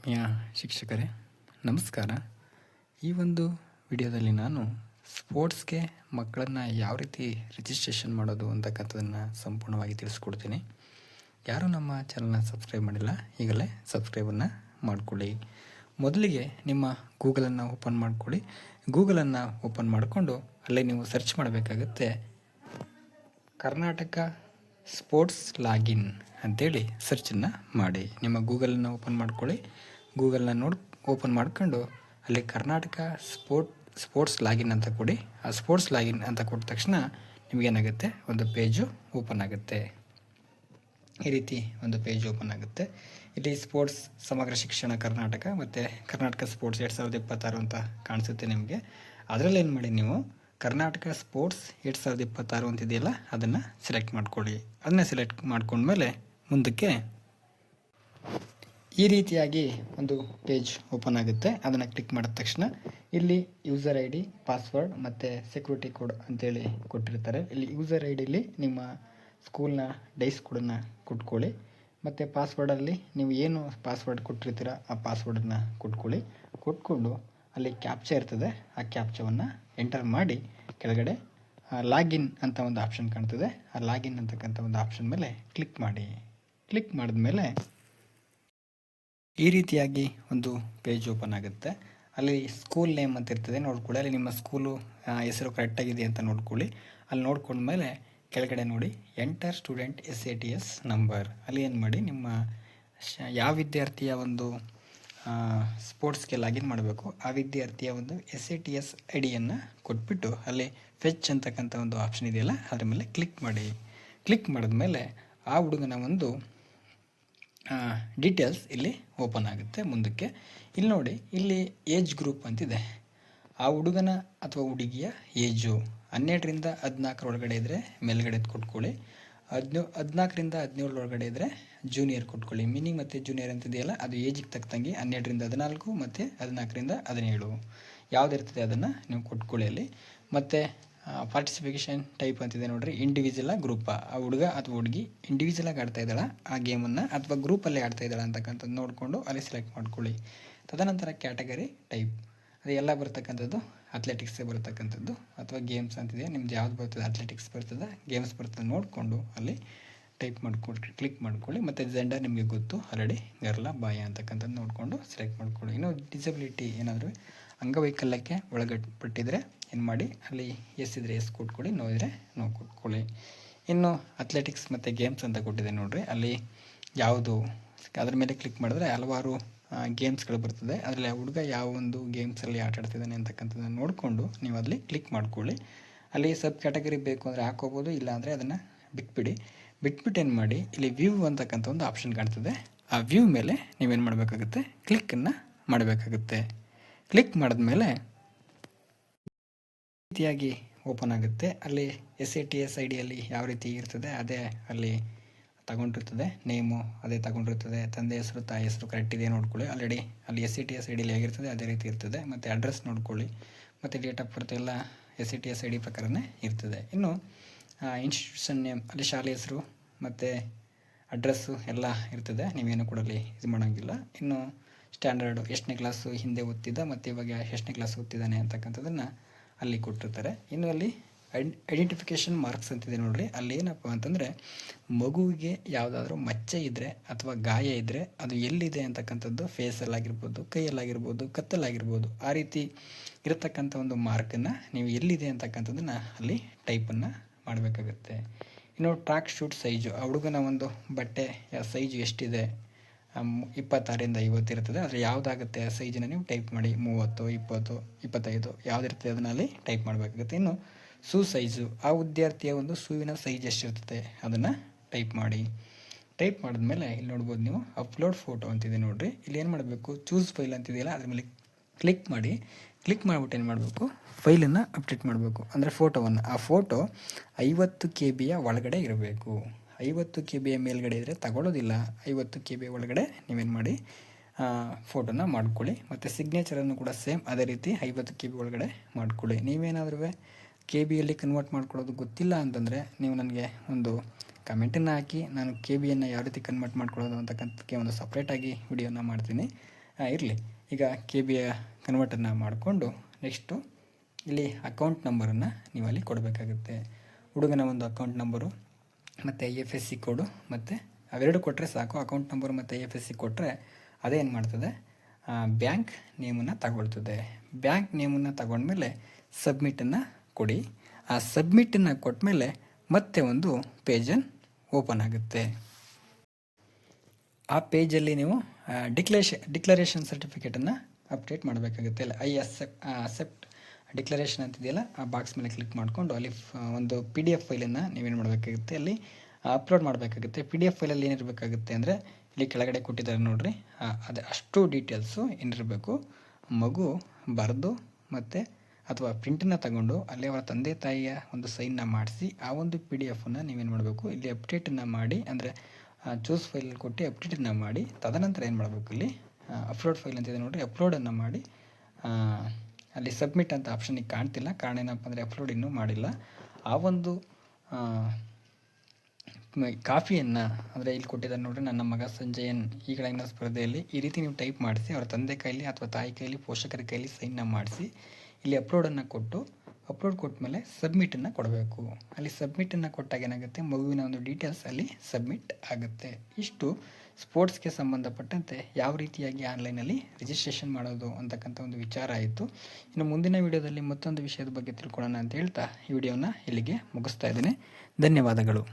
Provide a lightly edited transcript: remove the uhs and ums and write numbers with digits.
ಆತ್ಮೀಯ ಶಿಕ್ಷಕರೇ ನಮಸ್ಕಾರ. ಈ ಒಂದು ವಿಡಿಯೋದಲ್ಲಿ ನಾನು ಸ್ಪೋರ್ಟ್ಸ್ಗೆ ಮಕ್ಕಳನ್ನು ಯಾವ ರೀತಿ ರಿಜಿಸ್ಟ್ರೇಷನ್ ಮಾಡೋದು ಅಂತಕ್ಕಂಥದ್ದನ್ನು ಸಂಪೂರ್ಣವಾಗಿ ತಿಳಿಸ್ಕೊಡ್ತೀನಿ. ಯಾರೂ ನಮ್ಮ ಚಾನಲ್ನ ಸಬ್ಸ್ಕ್ರೈಬ್ ಮಾಡಿಲ್ಲ, ಈಗಲೇ ಸಬ್ಸ್ಕ್ರೈಬನ್ನು ಮಾಡಿಕೊಳ್ಳಿ. ಮೊದಲಿಗೆ ನಿಮ್ಮ ಗೂಗಲನ್ನು ಓಪನ್ ಮಾಡಿಕೊಳ್ಳಿ. ಗೂಗಲನ್ನು ಓಪನ್ ಮಾಡಿಕೊಂಡು ಅಲ್ಲೇ ನೀವು ಸರ್ಚ್ ಮಾಡಬೇಕಾಗುತ್ತೆ ಕರ್ನಾಟಕ ಸ್ಪೋರ್ಟ್ಸ್ ಲಾಗಿನ್ ಅಂಥೇಳಿ ಸರ್ಚನ್ನು ಮಾಡಿ. ನಿಮ್ಮ ಗೂಗಲನ್ನು ಓಪನ್ ಮಾಡ್ಕೊಳ್ಳಿ. ಗೂಗಲ್ನ ಓಪನ್ ಮಾಡ್ಕೊಂಡು ಅಲ್ಲಿ ಕರ್ನಾಟಕ ಸ್ಪೋರ್ಟ್ಸ್ ಲಾಗಿನ್ ಅಂತ ಕೊಡಿ. ಆ ಸ್ಪೋರ್ಟ್ಸ್ ಲಾಗಿನ್ ಅಂತ ಕೊಟ್ಟ ತಕ್ಷಣ ನಿಮಗೇನಾಗುತ್ತೆ, ಒಂದು ಪೇಜು ಓಪನ್ ಆಗುತ್ತೆ. ಈ ರೀತಿ ಒಂದು ಪೇಜ್ ಓಪನ್ ಆಗುತ್ತೆ. ಇಲ್ಲಿ ಸ್ಪೋರ್ಟ್ಸ್ ಸಮಗ್ರ ಶಿಕ್ಷಣ ಕರ್ನಾಟಕ ಮತ್ತು ಕರ್ನಾಟಕ ಸ್ಪೋರ್ಟ್ಸ್ 2026 ಅಂತ ಕಾಣಿಸುತ್ತೆ ನಿಮಗೆ. ಅದರಲ್ಲಿ ಏನು ಮಾಡಿ, ನೀವು ಕರ್ನಾಟಕ ಸ್ಪೋರ್ಟ್ಸ್ 2026 ಅಂತಿದೆಯಲ್ಲ, ಅದನ್ನು ಸೆಲೆಕ್ಟ್ ಮಾಡ್ಕೊಳ್ಳಿ. ಅದನ್ನು ಸೆಲೆಕ್ಟ್ ಮಾಡ್ಕೊಂಡ್ಮೇಲೆ ಮುಂದಕ್ಕೆ ಈ ರೀತಿಯಾಗಿ ಒಂದು ಪೇಜ್ ಓಪನ್ ಆಗುತ್ತೆ. ಅದನ್ನು ಕ್ಲಿಕ್ ಮಾಡಿದ ತಕ್ಷಣ ಇಲ್ಲಿ ಯೂಸರ್ ಐ ಡಿ, ಪಾಸ್ವರ್ಡ್ ಮತ್ತು ಸೆಕ್ಯೂರಿಟಿ ಕೋಡ್ ಅಂತೇಳಿ ಕೊಟ್ಟಿರ್ತಾರೆ. ಇಲ್ಲಿ ಯೂಸರ್ ಐ ಡಿಲಿ ನಿಮ್ಮ ಸ್ಕೂಲ್ನ ಡೈಸ್ ಕೋಡನ್ನು ಕೊಟ್ಕೊಳ್ಳಿ. ಮತ್ತು ಪಾಸ್ವರ್ಡಲ್ಲಿ ನೀವು ಏನು ಪಾಸ್ವರ್ಡ್ ಕೊಟ್ಟಿರ್ತೀರ ಆ ಪಾಸ್ವರ್ಡನ್ನು ಕೊಟ್ಕೊಂಡು ಅಲ್ಲಿ ಕ್ಯಾಪ್ಚಾ ಇರ್ತದೆ. ಆ ಕ್ಯಾಪ್ಚಾವನ್ನು ಎಂಟರ್ ಮಾಡಿ ಕೆಳಗಡೆ ಲಾಗಿನ್ ಅಂತ ಒಂದು ಆಪ್ಷನ್ ಕಾಣ್ತದೆ. ಆ ಲಾಗಿನ್ ಅಂತಕ್ಕಂಥ ಒಂದು ಆಪ್ಷನ್ ಮೇಲೆ ಕ್ಲಿಕ್ ಮಾಡಿ. ಕ್ಲಿಕ್ ಮಾಡಿದ್ಮೇಲೆ ಈ ರೀತಿಯಾಗಿ ಒಂದು ಪೇಜ್ ಓಪನ್ ಆಗುತ್ತೆ. ಅಲ್ಲಿ ಸ್ಕೂಲ್ ನೇಮ್ ಅಂತ ಇರ್ತದೆ, ನೋಡ್ಕೊಳ್ಳಿ. ಅಲ್ಲಿ ನಿಮ್ಮ ಸ್ಕೂಲು ಹೆಸರು ಕರೆಕ್ಟಾಗಿದೆ ಅಂತ ನೋಡ್ಕೊಳ್ಳಿ. ಅಲ್ಲಿ ನೋಡ್ಕೊಂಡ್ಮೇಲೆ ಕೆಳಗಡೆ ನೋಡಿ ಎಂಟರ್ ಸ್ಟೂಡೆಂಟ್ SATS ನಂಬರ್. ಅಲ್ಲಿ ಏನು ಮಾಡಿ, ನಿಮ್ಮ ಯಾವ ವಿದ್ಯಾರ್ಥಿಯ ಒಂದು ಸ್ಪೋರ್ಟ್ಸ್ಗೆ ಲಾಗಿನ್ ಮಾಡಬೇಕು ಆ ವಿದ್ಯಾರ್ಥಿಯ ಒಂದು SATS ಐಡಿಯನ್ನು ಕೊಟ್ಬಿಟ್ಟು ಅಲ್ಲಿ ಫೆಚ್ ಅಂತಕ್ಕಂಥ ಒಂದು ಆಪ್ಷನ್ ಇದೆಯಲ್ಲ, ಅದ್ರ ಮೇಲೆ ಕ್ಲಿಕ್ ಮಾಡಿ. ಕ್ಲಿಕ್ ಮಾಡಿದ್ಮೇಲೆ ಆ ಹುಡುಗನ ಒಂದು ಡೀಟೇಲ್ಸ್ ಇಲ್ಲಿ ಓಪನ್ ಆಗುತ್ತೆ. ಮುಂದಕ್ಕೆ ಇಲ್ಲಿ ನೋಡಿ, ಇಲ್ಲಿ ಏಜ್ ಗ್ರೂಪ್ ಅಂತಿದೆ. ಆ ಹುಡುಗನ ಅಥವಾ ಹುಡುಗಿಯ ಏಜು 12ರಿಂದ 14 ಒಳಗಡೆ ಇದ್ದರೆ ಮೇಲ್ಗಡೆ ಕೊಟ್ಕೊಳ್ಳಿ. 14ರಿಂದ 17 ಒಳಗಡೆ ಇದ್ದರೆ ಜೂನಿಯರ್ ಕೊಟ್ಕೊಳ್ಳಿ. ಮಿನಿ ಮತ್ತು ಜೂನಿಯರ್ ಅಂತಿದೆಯಲ್ಲ, ಅದು ಏಜಿಗೆ ತಕ್ಕಂಗೆ 12ರಿಂದ 14 ಮತ್ತು 14ರಿಂದ 17 ಯಾವುದಿರ್ತದೆ ಅದನ್ನು ನೀವು ಕೊಟ್ಕೊಳ್ಳಿ ಅಲ್ಲಿ. ಮತ್ತು ಪಾರ್ಟಿಸಿಪೇಷನ್ ಟೈಪ್ ಅಂತಿದೆ ನೋಡಿರಿ, ಇಂಡಿವಿಜುವಲ ಗ್ರೂಪ. ಆ ಹುಡುಗ ಅಥವಾ ಹುಡುಗಿ ಇಂಡಿವಿಜುವಲಾಗಿ ಆಡ್ತಾ ಇದ್ದಾಳ ಆ ಗೇಮನ್ನು, ಅಥವಾ ಗ್ರೂಪಲ್ಲಿ ಆಡ್ತಾ ಇದ್ದಾಳ ಅಂತಕ್ಕಂಥದ್ದು ನೋಡಿಕೊಂಡು ಅಲ್ಲಿ ಸೆಲೆಕ್ಟ್ ಮಾಡ್ಕೊಳ್ಳಿ. ತದನಂತರ ಕ್ಯಾಟಗರಿ ಟೈಪ್, ಅದು ಎಲ್ಲ ಬರ್ತಕ್ಕಂಥದ್ದು ಅಥ್ಲೆಟಿಕ್ಸೇ ಬರ್ತಕ್ಕಂಥದ್ದು, ಅಥವಾ ಗೇಮ್ಸ್ ಅಂತಿದೆ, ನಿಮ್ದು ಯಾವ್ದು ಬರ್ತದೆ, ಅಥ್ಲೆಟಿಕ್ಸ್ ಬರ್ತದೆ, ಗೇಮ್ಸ್ ಬರ್ತದೆ ನೋಡಿಕೊಂಡು ಅಲ್ಲಿ ಟೈಪ್ ಕ್ಲಿಕ್ ಮಾಡ್ಕೊಳ್ಳಿ. ಮತ್ತು ಜೆಂಡರ್ ನಿಮಗೆ ಗೊತ್ತು ಆಲ್ರೆಡಿ, ಗರ್ಲ ಬಾಯ ಅಂತಕ್ಕಂಥದ್ದು ನೋಡಿಕೊಂಡು ಸೆಲೆಕ್ಟ್ ಮಾಡ್ಕೊಳ್ಳಿ. ಇನ್ನು ಡಿಸಬಿಲಿಟಿ ಏನಾದರೂ ಅಂಗವೈಕಲ್ಯಕ್ಕೆ ಒಳಗಟ್ಬಿಟ್ಟಿದ್ರೆ ಏನು ಮಾಡಿ, ಅಲ್ಲಿ ಎಸ್ ಇದ್ದರೆ ಎಸ್ ಕೊಟ್ಕೊಳ್ಳಿ, ನೋ ಇದ್ದರೆ ನೋ ಕೊಟ್ಕೊಳ್ಳಿ. ಇನ್ನು ಅಥ್ಲೆಟಿಕ್ಸ್ ಮತ್ತು ಗೇಮ್ಸ್ ಅಂತ ಕೊಟ್ಟಿದೆ ನೋಡಿರಿ, ಅಲ್ಲಿ ಯಾವುದು ಅದ್ರ ಮೇಲೆ ಕ್ಲಿಕ್ ಮಾಡಿದ್ರೆ ಹಲವಾರು ಗೇಮ್ಸ್ಗಳು ಬರ್ತದೆ. ಅದರಲ್ಲಿ ಆ ಹುಡುಗ ಯಾವ ಒಂದು ಗೇಮ್ಸಲ್ಲಿ ಆಟ ಆಡ್ತಿದ್ದಾನೆ ಅಂತಕ್ಕಂಥದ್ದನ್ನು ನೋಡಿಕೊಂಡು ನೀವು ಅಲ್ಲಿ ಕ್ಲಿಕ್ ಮಾಡ್ಕೊಳ್ಳಿ. ಅಲ್ಲಿ ಸಬ್ ಕ್ಯಾಟಗರಿ ಬೇಕು ಅಂದರೆ ಹಾಕೋಬೋದು, ಇಲ್ಲಾಂದರೆ ಅದನ್ನು ಬಿಟ್ಬಿಟ್ಟು ಏನು ಮಾಡಿ, ಇಲ್ಲಿ ವ್ಯೂ ಅಂತಕ್ಕಂಥ ಒಂದು ಆಪ್ಷನ್ ಕಾಣ್ತದೆ. ಆ ವ್ಯೂ ಮೇಲೆ ನೀವೇನು ಮಾಡಬೇಕಾಗುತ್ತೆ, ಕ್ಲಿಕ್ಕನ್ನು ಮಾಡಬೇಕಾಗುತ್ತೆ. ಕ್ಲಿಕ್ ಮಾಡಿದ್ಮೇಲೆ ರೀತಿಯಾಗಿ ಓಪನ್ ಆಗುತ್ತೆ. ಅಲ್ಲಿ SATS ಐಡಿಯಲ್ಲಿ ಯಾವ ರೀತಿ ಇರ್ತದೆ ಅದೇ ಅಲ್ಲಿ ತಗೊಂಡಿರ್ತದೆ, ನೇಮು ಅದೇ ತಗೊಂಡಿರ್ತದೆ, ತಂದೆ ಹೆಸರು ತಾಯಿ ಹೆಸರು ಕರೆಕ್ಟ್ ಇದೆ ನೋಡ್ಕೊಳ್ಳಿ. ಆಲ್ರೆಡಿ ಅಲ್ಲಿ SATS ಐಡಿಯಲ್ಲಿ ಹೇಗಿರ್ತದೆ ಅದೇ ರೀತಿ ಇರ್ತದೆ. ಮತ್ತು ಅಡ್ರೆಸ್ ನೋಡ್ಕೊಳ್ಳಿ, ಮತ್ತು ಡೇಟ್ ಆಫ್ ಬರ್ತ್ ಎಲ್ಲ SATS ಐಡಿ ಪ್ರಕಾರನೇ ಇರ್ತದೆ. ಇನ್ನು ಇನ್ಸ್ಟಿಟ್ಯೂಷನ್ ನೇಮ್, ಅಲ್ಲಿ ಶಾಲೆ ಹೆಸರು ಮತ್ತು ಅಡ್ರೆಸ್ಸು ಎಲ್ಲ ಇರ್ತದೆ, ನೀವೇನು ಕೂಡ ಅಲ್ಲಿ ಇದು ಮಾಡೋಂಗಿಲ್ಲ. ಇನ್ನು ಸ್ಟ್ಯಾಂಡರ್ಡು ಎಷ್ಟನೇ ಕ್ಲಾಸು ಹಿಂದೆ ಓದ್ತಿದ್ದ ಮತ್ತು ಇವಾಗ ಎಷ್ಟನೇ ಕ್ಲಾಸ್ ಓದ್ತಿದ್ದಾನೆ ಅಂತಕ್ಕಂಥದ್ದನ್ನು ಅಲ್ಲಿ ಕೊಟ್ಟಿರ್ತಾರೆ. ಇನ್ನು ಅಲ್ಲಿ ಐಡೆಂಟಿಫಿಕೇಷನ್ ಮಾರ್ಕ್ಸ್ ಅಂತಿದೆ ನೋಡಿರಿ, ಅಲ್ಲಿ ಏನಪ್ಪ ಅಂತಂದರೆ ಮಗುವಿಗೆ ಯಾವುದಾದ್ರೂ ಮಚ್ಚೆ ಇದ್ದರೆ ಅಥವಾ ಗಾಯ ಇದ್ದರೆ ಅದು ಎಲ್ಲಿದೆ ಅಂತಕ್ಕಂಥದ್ದು, ಫೇಸಲ್ಲಾಗಿರ್ಬೋದು, ಕೈಯಲ್ಲಾಗಿರ್ಬೋದು, ಕತ್ತಲ್ಲಾಗಿರ್ಬೋದು, ಆ ರೀತಿ ಇರತಕ್ಕಂಥ ಒಂದು ಮಾರ್ಕನ್ನು ನೀವು ಎಲ್ಲಿದೆ ಅಂತಕ್ಕಂಥದ್ದನ್ನು ಅಲ್ಲಿ ಟೈಪನ್ನು ಮಾಡಬೇಕಾಗತ್ತೆ. ಇನ್ನು ಟ್ರ್ಯಾಕ್ ಶೂಟ್ ಸೈಜು, ಆ ಹುಡುಗನ ಒಂದು ಬಟ್ಟೆಯ ಸೈಜು ಎಷ್ಟಿದೆ, 26ರಿಂದ 50 ಇರ್ತದೆ. ಆದರೆ ಯಾವುದಾಗುತ್ತೆ ಆ ಸೈಜನ್ನು ನೀವು ಟೈಪ್ ಮಾಡಿ, 30, 20, 25 ಯಾವುದಿರ್ತದೆ ಅದನ್ನು ಅಲ್ಲಿ ಟೈಪ್ ಮಾಡಬೇಕಾಗುತ್ತೆ. ಇನ್ನು ಶೂ ಸೈಜು, ಆ ವಿದ್ಯಾರ್ಥಿಯ ಒಂದು ಶೂವಿನ ಸೈಜ್ ಎಷ್ಟಿರ್ತದೆ ಅದನ್ನು ಟೈಪ್ ಮಾಡಿ. ಟೈಪ್ ಮಾಡಿದ್ಮೇಲೆ ಇಲ್ಲಿ ನೋಡ್ಬೋದು ನೀವು ಅಪ್ಲೋಡ್ ಫೋಟೋ ಅಂತಿದೆ ನೋಡಿರಿ, ಇಲ್ಲಿ ಏನು ಮಾಡಬೇಕು, ಚೂಸ್ ಫೈಲ್ ಅಂತಿದೆಯಲ್ಲ ಅದ್ರ ಮೇಲೆ ಕ್ಲಿಕ್ ಮಾಡಿ. ಕ್ಲಿಕ್ ಮಾಡಿಬಿಟ್ಟು ಏನು ಮಾಡಬೇಕು, ಫೈಲನ್ನು ಅಪ್ಡೇಟ್ ಮಾಡಬೇಕು. ಅಂದರೆ ಫೋಟೋವನ್ನು, ಆ ಫೋಟೋ 50 KB ಒಳಗಡೆ ಇರಬೇಕು. 50 KB ಮೇಲ್ಗಡೆ ಇದ್ದರೆ ತಗೊಳ್ಳೋದಿಲ್ಲ. 50 KB ಒಳಗಡೆ ನೀವೇನು ಮಾಡಿ ಫೋಟೋನ ಮಾಡ್ಕೊಳ್ಳಿ. ಮತ್ತು ಸಿಗ್ನೇಚರನ್ನು ಕೂಡ ಸೇಮ್ ಅದೇ ರೀತಿ 50 KB ಒಳಗಡೆ ಮಾಡ್ಕೊಳ್ಳಿ. ನೀವೇನಾದ್ರೂ KBಯಲ್ಲಿ ಕನ್ವರ್ಟ್ ಮಾಡ್ಕೊಳ್ಳೋದು ಗೊತ್ತಿಲ್ಲ ಅಂತಂದರೆ ನೀವು ನನಗೆ ಒಂದು ಕಮೆಂಟನ್ನು ಹಾಕಿ, ನಾನು KBಯನ್ನು ಯಾವ ರೀತಿ ಕನ್ವರ್ಟ್ ಮಾಡ್ಕೊಳ್ಳೋದು ಅಂತಕ್ಕಂಥಕ್ಕೆ ಒಂದು ಸಪ್ರೇಟಾಗಿ ವಿಡಿಯೋನ ಮಾಡ್ತೀನಿ. ಇರಲಿ. ಈಗ KB ಕನ್ವರ್ಟನ್ನು ಮಾಡಿಕೊಂಡು ನೆಕ್ಸ್ಟು ಇಲ್ಲಿ ಅಕೌಂಟ್ ನಂಬರನ್ನು ನೀವು ಅಲ್ಲಿ ಕೊಡಬೇಕಾಗುತ್ತೆ. ಹುಡುಗನ ಒಂದು ಅಕೌಂಟ್ ನಂಬರು ಮತ್ತು IFSC ಕೋಡು ಮತ್ತು ಅವೆರಡು ಕೊಟ್ಟರೆ ಸಾಕು. ಅಕೌಂಟ್ ನಂಬರು ಮತ್ತು IFSC ಕೊಟ್ಟರೆ ಅದೇನು ಮಾಡ್ತದೆ, ಬ್ಯಾಂಕ್ ನೇಮನ್ನು ತಗೊಳ್ತದೆ. ಬ್ಯಾಂಕ್ ನೇಮನ್ನು ತಗೊಂಡ್ಮೇಲೆ ಸಬ್ಮಿಟನ್ನು ಕೊಡಿ. ಆ ಸಬ್ಮಿಟನ್ನು ಕೊಟ್ಟಮೇಲೆ ಮತ್ತೆ ಒಂದು ಪೇಜನ್ನು ಓಪನ್ ಆಗುತ್ತೆ. ಆ ಪೇಜಲ್ಲಿ ನೀವು ಡಿಕ್ಲರೇಷನ್ ಸರ್ಟಿಫಿಕೇಟನ್ನು ಅಪ್ಡೇಟ್ ಮಾಡಬೇಕಾಗುತ್ತೆ. ಅಲ್ಲಿ ಅಕ್ಸೆಪ್ಟ್ ಡಿಕ್ಲರೇಷನ್ ಅಂತಿದೆಯಲ್ಲ, ಆ ಬಾಕ್ಸ್ ಮೇಲೆ ಕ್ಲಿಕ್ ಮಾಡಿಕೊಂಡು ಅಲ್ಲಿ ಒಂದು PDF ಫೈಲನ್ನು ನೀವೇನು ಮಾಡಬೇಕಾಗುತ್ತೆ, ಅಲ್ಲಿ ಅಪ್ಲೋಡ್ ಮಾಡಬೇಕಾಗುತ್ತೆ. PDF ಫೈಲಲ್ಲಿ ಏನಿರಬೇಕಾಗುತ್ತೆ ಅಂದರೆ ಇಲ್ಲಿ ಕೆಳಗಡೆ ಕೊಟ್ಟಿದ್ದಾರೆ ನೋಡಿರಿ, ಅದೇ ಅಷ್ಟು ಡೀಟೇಲ್ಸು ಏನಿರಬೇಕು. ಮಗು ಬರೆದು ಮತ್ತು ಅಥವಾ ಪ್ರಿಂಟನ್ನು ತಗೊಂಡು ಅಲ್ಲಿ ಅವರ ತಂದೆ ತಾಯಿಯ ಒಂದು ಸೈನ್ನ ಮಾಡಿಸಿ ಆ ಒಂದು PDF ನೀವೇನು ಮಾಡಬೇಕು, ಇಲ್ಲಿ ಅಪ್ಡೇಟನ್ನು ಮಾಡಿ, ಅಂದರೆ ಚೂಸ್ ಫೈಲ್ ಕೊಟ್ಟು ಅಪ್ಡೇಟನ್ನು ಮಾಡಿ, ತದನಂತರ ಏನು ಮಾಡಬೇಕು, ಇಲ್ಲಿ ಅಪ್ಲೋಡ್ ಫೈಲ್ ಅಂತಿದೆ ನೋಡಿರಿ, ಅಪ್ಲೋಡನ್ನು ಮಾಡಿ ಅಲ್ಲಿ ಸಬ್ಮಿಟ್ ಅಂತ ಆಪ್ಷನಿಗೆ ಕಾಣ್ತಿಲ್ಲ. ಕಾರಣ ಏನಪ್ಪ ಅಂದರೆ ಅಪ್ಲೋಡ್ ಇನ್ನೂ ಮಾಡಿಲ್ಲ. ಆ ಒಂದು ಕಾಪಿಯನ್ನು, ಅಂದರೆ ಇಲ್ಲಿ ಕೊಟ್ಟಿದ್ದಾರೆ ನೋಡಿರಿ, ನನ್ನ ಮಗ ಸಂಜಯನ್ ಈ ಕೆಳಗಿನ ಸ್ಪರ್ಧೆಯಲ್ಲಿ ಈ ರೀತಿ ನೀವು ಟೈಪ್ ಮಾಡಿಸಿ ಅವರ ತಂದೆ ಕೈಲಿ ಅಥವಾ ತಾಯಿ ಕೈಲಿ ಪೋಷಕರ ಕೈಲಿ ಸೈನ್ನ ಮಾಡಿಸಿ ಇಲ್ಲಿ ಅಪ್ಲೋಡನ್ನು ಕೊಟ್ಟು, ಅಪ್ಲೋಡ್ ಕೊಟ್ಟ ಮೇಲೆ ಸಬ್ಮಿಟನ್ನು ಕೊಡಬೇಕು. ಅಲ್ಲಿ ಸಬ್ಮಿಟನ್ನು ಕೊಟ್ಟಾಗ ಏನಾಗುತ್ತೆ, ಮಗುವಿನ ಒಂದು ಡೀಟೇಲ್ಸ್ ಅಲ್ಲಿ ಸಬ್ಮಿಟ್ ಆಗುತ್ತೆ. ಇಷ್ಟು ಸ್ಪೋರ್ಟ್ಸ್ಗೆ ಸಂಬಂಧಪಟ್ಟಂತೆ ಯಾವ ರೀತಿಯಾಗಿ ಆನ್ಲೈನಲ್ಲಿ ರಿಜಿಸ್ಟ್ರೇಷನ್ ಮಾಡೋದು ಅಂತಕ್ಕಂಥ ಒಂದು ವಿಚಾರ ಆಯಿತು. ಇನ್ನು ಮುಂದಿನ ವಿಡಿಯೋದಲ್ಲಿ ಮತ್ತೊಂದು ವಿಷಯದ ಬಗ್ಗೆ ತಿಳ್ಕೊಳ್ಳೋಣ ಅಂತ ಹೇಳ್ತಾ ಈ ವಿಡಿಯೋನ ಇಲ್ಲಿಗೆ ಮುಗಿಸ್ತಾ ಇದ್ದೇನೆ. ಧನ್ಯವಾದಗಳು.